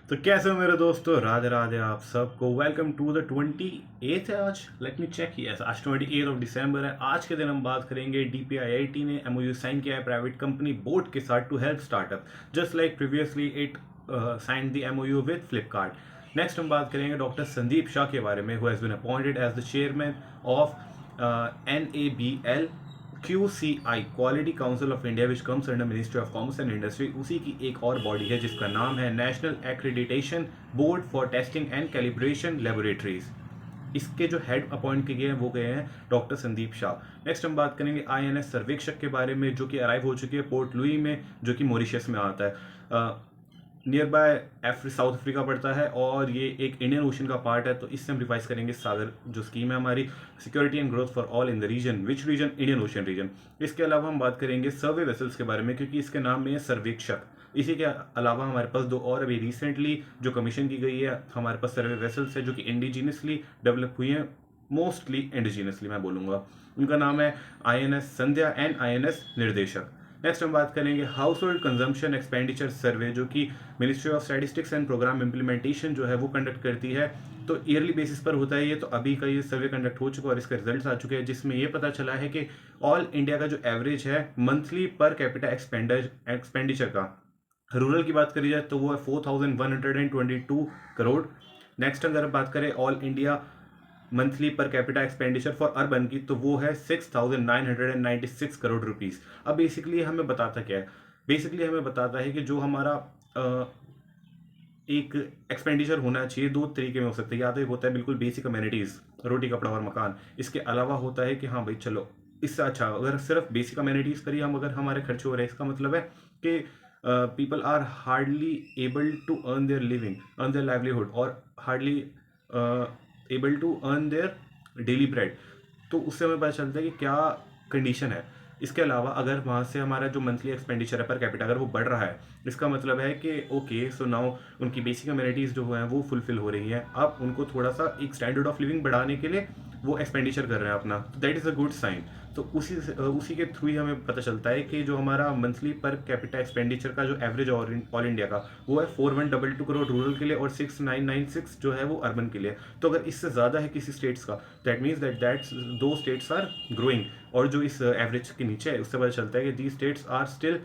तो कैसे हो मेरे दोस्तों, राधे राधे आप सबको। वेलकम टू द 28th है आज। Let me check. यस, आज 28 दिसंबर है। आज के दिन हम बात करेंगे DPIIT ने एमओयू साइन किया है प्राइवेट कंपनी बोट के साथ to help startup, just like previously it sign the MOU with Flipkart. Next हम बात करेंगे डॉक्टर संदीप शाह के बारे में, who has been appointed as the chairman of NABL QCI quality council of India which comes under ministry of commerce and industry. उसी की एक और बॉडी है जिसका नाम है national accreditation board for testing and calibration laboratories. इसके जो हेड अपॉइंट किए गए हैं वो गए हैं डॉक्टर संदीप शाह। नेक्स्ट हम बात करेंगे INS सर्वेक्षक के बारे में, जो कि अराइव हो चुकी है पोर्ट लुई में, जो कि मॉरिशस में आता है। नियर बाय साउथ अफ्रीका पड़ता है और ये एक इंडियन ओशन का पार्ट है। तो इससे हम रिवाइज करेंगे सागर जो स्कीम है हमारी, security and growth for all in the region. Which region? Indian ocean region. इसके अलावा हम बात करेंगे सर्वे वेसल्स के बारे में, क्योंकि इसके नाम में है सर्वेक्षक। इसी के अलावा हमारे पास दो और अभी रिसेंटली जो कमीशन की गई है हमारे पास सर्वे वेसल्स है, जो कि इंडिजीनियसली डेवलप हुई हैं, मोस्टली इंडिजीनियसली मैं बोलूँगा। उनका नाम है INS Sandhya and INS Nirdeshak. Next हम बात करेंगे household consumption expenditure survey, जो कि ministry of statistics and programme implementation जो है वो कंडक्ट करती है। तो ईयरली बेसिस पर होता है ये। तो अभी का ये सर्वे कंडक्ट हो चुका है और इसके रिजल्ट्स आ चुके हैं, जिसमें ये पता चला है कि ऑल इंडिया का जो एवरेज है मंथली पर कैपिटा एक्सपेंडिचर का, रूरल की बात करी जाए तो वो है 4122 करोड़। नेक्स्ट अगर बात करें ऑल इंडिया मंथली पर कैपिटा एक्सपेंडिचर फॉर अर्बन की, तो वो है 6996 करोड़ रुपीस। अब बेसिकली हमें बताता क्या है? बेसिकली हमें बताता है कि जो हमारा एक एक्सपेंडिचर होना चाहिए दो तरीके में हो सकता है। या तो एक होता है बिल्कुल बेसिक अमेनिटीज, रोटी कपड़ा और मकान। इसके अलावा होता है कि हाँ भाई चलो इससे अच्छा अगर सिर्फ बेसिक अमेनिटीज पर ही हम अगर हमारे खर्चे हो रहे हैं, इसका मतलब है कि people are hardly able to earn their living, earn their livelihood, और hardly able to earn their daily bread. तो उससे हमें पता चलता है कि क्या कंडीशन है। इसके अलावा अगर वहाँ से हमारा जो मंथली एक्सपेंडिचर है पर कैपिटा अगर वो बढ़ रहा है, इसका मतलब है कि ओके सो नाउ उनकी बेसिक अमेनिटीज़ जो हैं वो फुलफिल हो रही हैं। अब उनको थोड़ा सा एक स्टैंडर्ड ऑफ लिविंग बढ़ाने के लिए वो एक्सपेंडिचर कर रहे हैं अपना, तो that is a good sign. तो उसी के थ्रू ही हमें पता चलता है कि जो हमारा मंथली पर कैपिटा एक्सपेंडिचर का जो एवरेज ऑल इंडिया का वो है 4122 करोड़ रूरल के लिए और 6996 जो है वो अर्बन के लिए। तो अगर इससे ज़्यादा है किसी स्टेट्स का, दैट मीन्स दैट दो स्टेट्स आर ग्रोइंग। और जो इस एवरेज के नीचे है उससे पता चलता है कि the states are still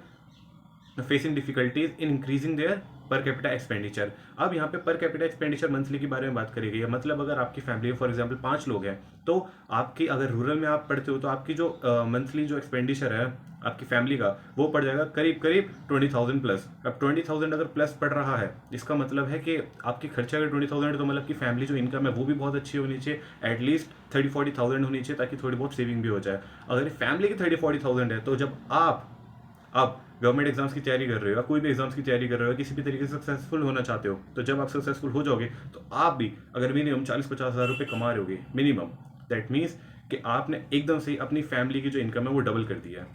facing difficulties in increasing their per capita expenditure. अब यहाँ पे पर कैपिटा एक्सपेंडिचर मंथली के बारे में बात करी गई है। मतलब अगर आपकी फैमिली फॉर एग्जांपल 5 लोग हैं, तो आपकी अगर रूरल में आप पढ़ते हो तो आपकी जो मंथली जो एक्सपेंडिचर है आपकी फैमिली का वो पड़ जाएगा करीब करीब 20,000 प्लस। अब 20,000 अगर प्लस पड़ रहा है, इसका मतलब है कि आपकी खर्चे अगर 20,000 तो मतलब की फैमिली जो इनकम है वो भी बहुत अच्छी होनी चाहिए, एटलीस्ट 30-40,000 होनी चाहिए, ताकि थोड़ी बहुत सेविंग भी हो जाए। अगर फैमिली की 30-40,000 है, तो जब आप अब गवर्नमेंट एग्जाम्स की तैयारी कर रहे हो या कोई भी एग्जाम्स की तैयारी कर रहे हो, किसी भी तरीके से सक्सेसफुल होना चाहते हो, तो जब आप सक्सेसफुल हो जाओगे तो आप भी अगर मिनिमम 40-50 हज़ार रुपये कमा रहे होगे मिनिमम, दैट मीन्स कि आपने एकदम से अपनी फैमिली की जो इनकम है वो डबल कर दिया है।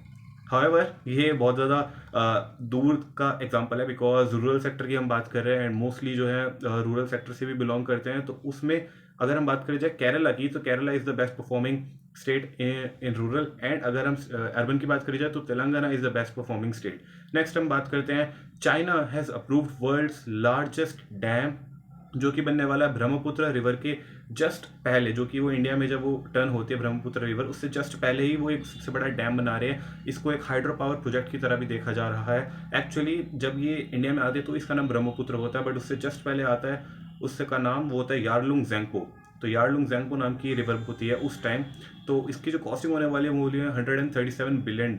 हाउएवर ये बहुत ज़्यादा दूर का एग्जांपल है, बिकॉज रूरल सेक्टर की हम बात कर रहे हैं एंड मोस्टली जो है रूरल सेक्टर से भी बिलोंग करते हैं। तो उसमें अगर हम बात करें जाए केरला की, तो Kerala is the best performing state in rural. And अगर हम अर्बन की बात करी जाए तो Telangana is the best performing state. Next हम बात करते हैं, China has approved world's largest dam, जो कि बनने वाला है ब्रह्मपुत्र रिवर के जस्ट पहले, जो कि वो इंडिया में जब वो टर्न होती है ब्रह्मपुत्र रिवर उससे जस्ट पहले ही वो एक सबसे बड़ा डैम बना रहे हैं। इसको एक हाइड्रो पावर प्रोजेक्ट की तरह भी देखा जा रहा है। एक्चुअली जब ये इंडिया में आते तो इसका नाम ब्रह्मपुत्र होता है, बट उससे जस्ट पहले आता है, उससे का नाम वो होता है यारलुंग ज़ेंगपो। तो यारलुंग ज़ेंगपो नाम की रिवर होती है उस टाइम। तो इसकी जो कॉस्टिंग होने वाली है वो है $137 बिलियन।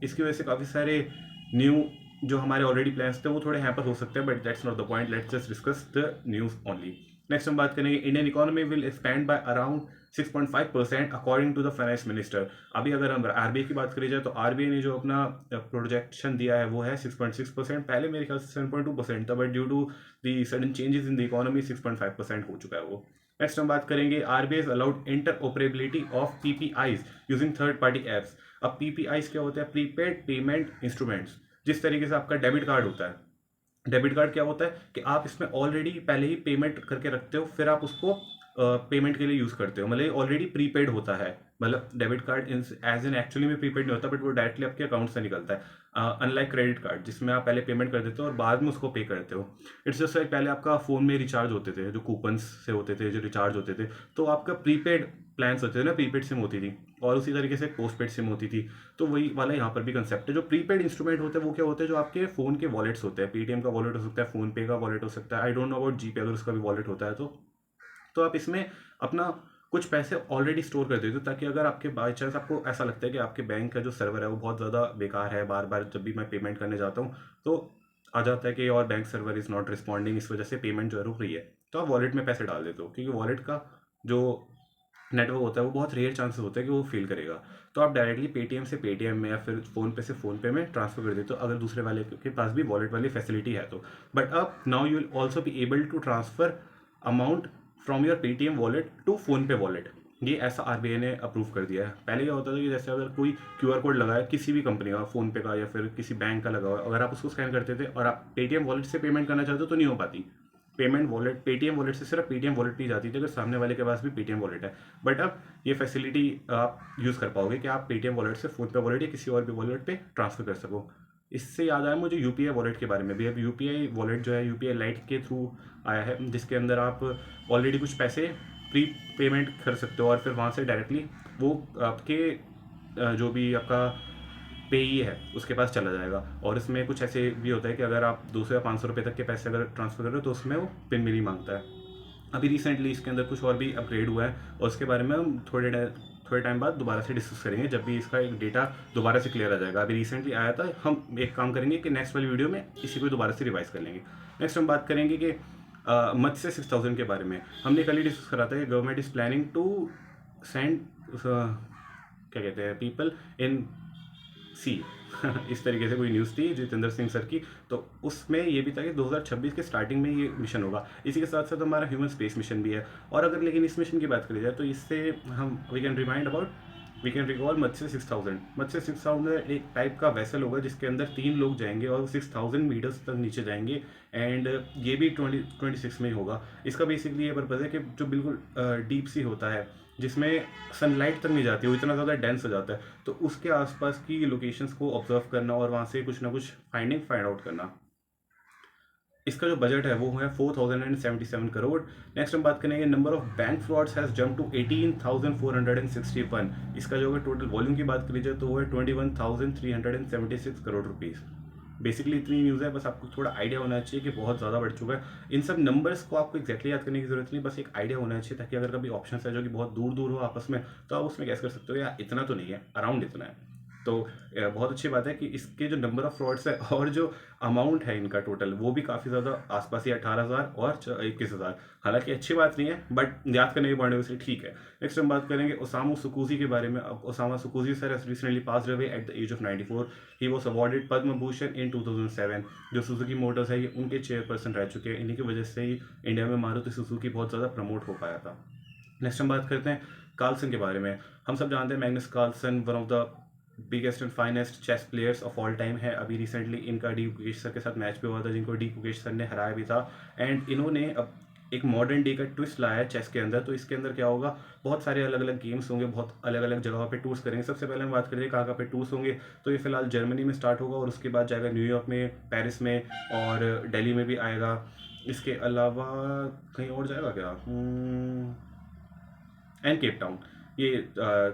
इसकी वजह से काफ़ी सारे न्यू जो हमारे ऑलरेडी प्लान्स थे वो थोड़े हैम्पर हो सकते हैं, but that's not the point, let's just discuss the news only. Next हम बात करेंगे, Indian economy will expand by around 6.5% according to the finance minister. अभी अगर हम RBI की बात करी जाए तो RBI ने जो अपना प्रोजेक्शन दिया है वो है 6.6%। पहले मेरे ख्याल से 7.2% था, but due to the sudden changes in the economy 6.5% हो चुका है वो। नेक्स्ट हम बात करेंगे, RBI is allowed inter operability of PPIs using third party apps. अब PPIs क्या होता है? Prepaid payment instruments. जिस तरीके से आपका डेबिट कार्ड होता है, डेबिट कार्ड क्या होता है कि आप इसमें ऑलरेडी पहले ही पेमेंट करके रखते हो, फिर आप उसको पेमेंट के लिए यूज़ करते हो, मतलब ऑलरेडी प्रीपेड होता है। मतलब debit card as in actually में प्रीपेड नहीं होता, बट वो डायरेक्टली आपके अकाउंट से निकलता है, अनलाइक क्रेडिट कार्ड जिसमें आप पहले पेमेंट कर देते हो और बाद में उसको पे करते हो। इट्स जस्ट लाइक पहले आपका फ़ोन में रिचार्ज होते थे, जो कूपन्स से होते थे, जो रिचार्ज होते थे, तो आपका प्रीपेड प्लान्स होते थे ना, प्रीपेड सिम होती थी, और उसी तरीके से पोस्टपेड सिम होती थी। तो वही वाला यहाँ पर भी कंसेप्ट है। जो प्रीपेड इंस्ट्रूमेंट होते हैं वो क्या होते हैं, जो आपके फ़ोन के वॉलेट्स होते हैं। पेटीएम का वॉलेट हो सकता है, फ़ोनपे का वॉलेट हो सकता है, आई डोंट नो अबाउट जीपे अगर उसका भी वॉलेट होता है तो आप इसमें अपना कुछ पैसे ऑलरेडी स्टोर कर देते हो, ताकि अगर आपके बाई चांस आपको ऐसा लगता है कि आपके बैंक का जो सर्वर है वो बहुत ज़्यादा बेकार है, बार बार जब भी मैं पेमेंट करने जाता हूँ तो आ जाता है कि और bank server is not responding, इस वजह से पेमेंट जो है रुक रही है, तो आप वॉलेट में पैसे डाल देते हो, क्योंकि वॉलेट का जो नेटवर्क होता है वो बहुत रेयर चांसेस होता है कि वो फेल करेगा। तो आप डायरेक्टली पेटीएम से पेटीएम में या फिर फ़ोनपे से फ़ोनपे में ट्रांसफ़र कर देते हो, अगर दूसरे वाले के पास भी वॉलेट वाली फैसिलिटी है तो। बट अब now you will also be able to transfer amount from your Paytm wallet to PhonePe wallet. ये ऐसा आरबीआई ने अप्रूव कर दिया है। पहले क्या होता था कि जैसे अगर कोई क्यूआर कोड लगा है किसी भी कंपनी का, फ़ोनपे का या फिर किसी बैंक का लगा हुआ है, अगर आप उसको स्कैन करते थे और आप पेटीएम वॉलेट से पेमेंट करना चाहते हो तो नहीं हो पाती। पेमेंट वॉलेट पेटीएम वॉलेट से सिर्फ पेटीएम वॉलेट पे ही जाती थी, अगर सामने वाले के पास भी पेटीएम वॉलेट है। बट अब ये फैसिलिटी आप यूज़ कर पाओगे कि आप पेटीएम वॉलेट से फ़ोनपे वॉलेट या किसी और भी वॉलेट पे ट्रांसफ़र कर सको। इससे याद आया मुझे यूपीआई वॉलेट के बारे में भी। अब यूपीआई वॉलेट जो है यूपीआई लाइट के थ्रू आया है, जिसके अंदर आप ऑलरेडी कुछ पैसे प्री पेमेंट कर सकते हो और फिर वहाँ से डायरेक्टली वो आपके जो भी आपका पेई है उसके पास चला जाएगा। और इसमें कुछ ऐसे भी होता है कि अगर आप 200 या 500 रुपये तक के पैसे अगर ट्रांसफ़र कर रहे हो तो उसमें वो पिन भी नहीं मांगता है। अभी रिसेंटली इसके अंदर कुछ और भी अपग्रेड हुआ है, और उसके बारे में हम थोड़े टाइम बाद दोबारा से डिस्कस करेंगे, जब भी इसका एक डेटा दोबारा से क्लियर आ जाएगा। अभी रिसेंटली आया था, हम एक काम करेंगे कि नेक्स्ट वाली वीडियो में इसी को दोबारा से रिवाइज कर लेंगे। नेक्स्ट हम बात करेंगे कि मत्स्य 6000 के बारे में। हमने कल ही डिस्कस करा था कि government is planning to send क्या कहते हैं पीपल इन सी इस तरीके से कोई न्यूज़ थी जितेंद्र सिंह सर की। तो उसमें ये भी था कि 2026 के स्टार्टिंग में ये मिशन होगा। इसी के साथ साथ हमारा ह्यूमन स्पेस मिशन भी है। और अगर लेकिन इस मिशन की बात करी जाए तो इससे हम वी कैन रिकॉल मत्स्य 6000। मत्स्य 6000 एक टाइप का वेसल होगा जिसके अंदर 3 लोग जाएंगे और 6000 मीटर्स तक नीचे जाएंगे। एंड ये भी 2026 में ही होगा। इसका बेसिकली ये पर्पज़ है कि जो बिल्कुल डीप सी होता है, जिसमें सनलाइट तक नहीं जाती, वो इतना ज़्यादा डेंस हो जाता है, तो उसके आसपास की लोकेशंस को ऑब्जर्व करना और वहाँ से कुछ ना कुछ फाइंड आउट करना। इसका जो बजट है वो है 4077 करोड़। नेक्स्ट हम बात करेंगे number of bank frauds has jump to 18,461। इसका जो अगर टोटल वॉल्यूम की बात करी जाए तो वो है 21,376 करोड़ रुपीज़। बेसिकली इतनी न्यूज़ है, बस आपको थोड़ा आइडिया होना चाहिए कि बहुत ज़्यादा बढ़ चुका है। इन सब नंबर्स को आपको एक्जैक्टली याद करने की जरूरत नहीं, बस एक आइडिया होना चाहिए, ताकि अगर कभी ऑप्शन है जो कि बहुत दूर दूर हो आपस में, तो आप उसमें गैस कर सकते हो यार इतना तो नहीं है, अराउंड इतना है। तो बहुत अच्छी बात है कि इसके जो नंबर ऑफ फ्रॉड्स है और जो अमाउंट है इनका टोटल, वो भी काफ़ी ज़्यादा आसपास ही 18,000 और 21,000। हालांकि अच्छी बात नहीं है, बट याद करने के पॉइंट से ठीक है। नेक्स्ट हम बात करेंगे ओसामू सुकुजी के बारे में। Osamu Suzuki sir has recently passed away at the age of 94। He was awarded Padma Bhushan in 2007। जो सुजुकी मोटर्स है ये उनके चेयरपर्सन रह चुके हैं। इन्हीं की वजह से ही इंडिया में मारुति सुजुकी बहुत ज़्यादा प्रमोट हो पाया था। नेक्स्ट हम बात करते हैं कार्लसन के बारे में। हम सब जानते हैं Magnus Carlsen one of the biggest and finest chess players of all time है। अभी रिसेंटली इनका डी कुकेश सर के साथ मैच भी हुआ था, जिनको डी कुकेश सर ने हराया भी था। एंड इन्होंने अब एक मॉडर्न डे का ट्विस्ट लाया है चेस के अंदर। तो इसके अंदर क्या होगा, बहुत सारे अलग अलग गेम्स होंगे, बहुत अलग अलग जगहों पे टूर्स करेंगे। सबसे पहले हम बात करेंगे कहाँ कहाँ पे टूर्स होंगे, तो ये फिलहाल जर्मनी में स्टार्ट होगा और उसके बाद जाएगा न्यूयॉर्क में, पेरिस में और दिल्ली में भी आएगा। इसके अलावा कहीं और जाएगा क्या, एंड केप टाउन। ये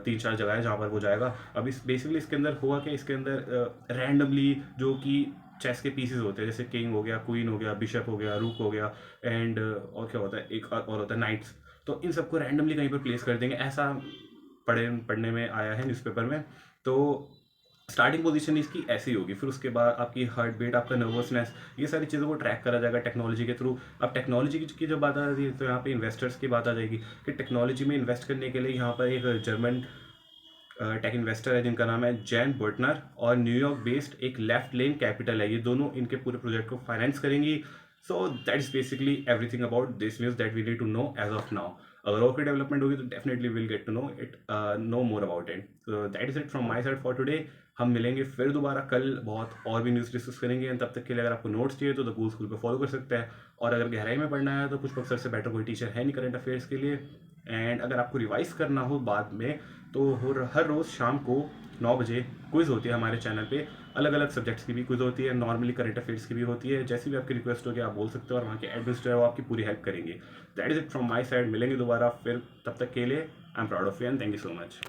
3-4 जगह है जहाँ पर वो जाएगा। अब इस बेसिकली इसके अंदर हुआ कि इसके अंदर रैंडमली जो कि चेस के पीसेस होते हैं, जैसे किंग हो गया, क्वीन हो गया, बिशप हो गया, रूक हो गया, एंड और क्या होता है, एक और होता है नाइट्स। तो इन सबको रैंडमली कहीं पर प्लेस कर देंगे, ऐसा पढ़ने में आया है न्यूज़पेपर में। तो स्टार्टिंग पोजीशन इसकी ऐसी होगी, फिर उसके बाद आपकी हार्ट बीट, आपका नर्वसनेस, ये सारी चीज़ों को ट्रैक करा जाएगा टेक्नोलॉजी के थ्रू। अब टेक्नोलॉजी की जब बात आ रही है तो यहाँ पे इन्वेस्टर्स की बात आ जाएगी कि टेक्नोलॉजी में इन्वेस्ट करने के लिए यहाँ पर एक जर्मन टेक इन्वेस्टर है जिनका नाम है जैन बर्टनर, और न्यूयॉर्क बेस्ड एक लेफ्ट लेन कैपिटल है। ये दोनों इनके पूरे प्रोजेक्ट को फाइनेंस करेंगी। So that is basically everything about this news that we need to know as of now. अगर और कोई डेवलपमेंट होगी तो definitely will get to know more about it. So that is it from my side for today. हम मिलेंगे फिर दोबारा कल, बहुत और भी न्यूज़ डिस्कस करेंगे। एंड तब तक के लिए अगर आपको नोट्स चाहिए तो द कूल स्कूल पे फॉलो कर सकते हैं। और अगर गहराई में पढ़ना है तो पुष्पक सर से बेटर कोई टीचर है नहीं करंट अफेयर्स के लिए। एंड अगर आपको रिवाइज करना हो बाद में तो हर रोज़ शाम को 9 बजे क्विज़ होती है हमारे चैनल पे। अलग अलग सब्जेक्ट्स की भी क्विज़ होती है, नॉर्मली करंट अफेयर्स की भी होती है। जैसी भी आपकी रिक्वेस्ट होगी आप बोल सकते हो और वहाँ के एडमिनिस्ट्रेटर वो आपकी पूरी हेल्प करेंगे। That is it from my side. मिलेंगे दोबारा फिर, तब तक के लिए I am proud of you and thank you so much.